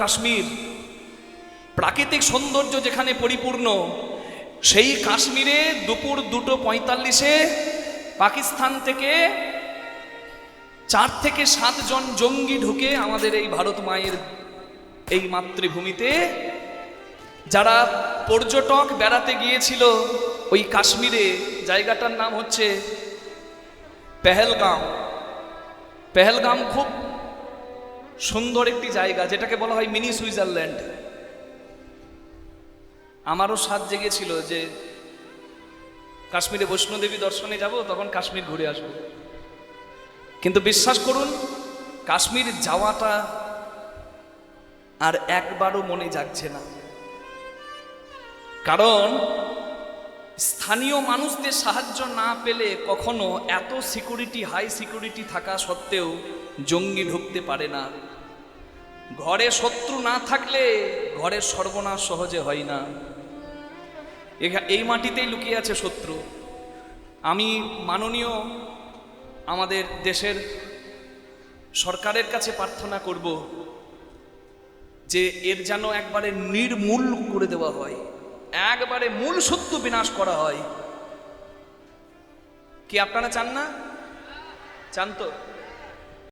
কাশ্মীর প্রাকৃতিক সৌন্দর্য যেখানে পরিপূর্ণ, সেই কাশ্মীরে দুপুর 2:45-এ পাকিস্তান থেকে 4 থেকে 7 জন জঙ্গি ঢুকে আমাদের এই ভারত মায়ের এই মাতৃভূমিতে, যারা পর্যটক বেড়াতে গিয়েছিল ওই কাশ্মীরে, জায়গাটার নাম হচ্ছে পেহেলগাম। পেহেলগাম খুব সুন্দর একটি জায়গা, যেটাকে বলা হয় মিনি সুইজারল্যান্ড। আমারও স্বাদ জেগেছিল যে কাশ্মীরে বৈষ্ণোদেবী দর্শনে যাব, তখন কাশ্মীর ঘুরে আসব। কিন্তু বিশ্বাস করুন, কাশ্মীর যাওয়াটা আর একবারও মনে জাগছে না। কারণ স্থানীয় মানুষদের সাহায্য না পেলে কখনো এত সিকিউরিটি, হাই সিকিউরিটি থাকা সত্ত্বেও জঙ্গি ঢুকতে পারে না। ঘরে শত্রু না থাকলে ঘরের সর্বনাশ সহজে হয় না। এই মাটিতেই লুকিয়ে আছে শত্রু। আমি মাননীয় আমাদের দেশের সরকারের কাছে প্রার্থনা করব যে এর যেন একবারে নির্মূল করে দেওয়া হয়, একবারে মূল শত্রু বিনাশ করা হয়। কি আপনারা চান না? চান তো?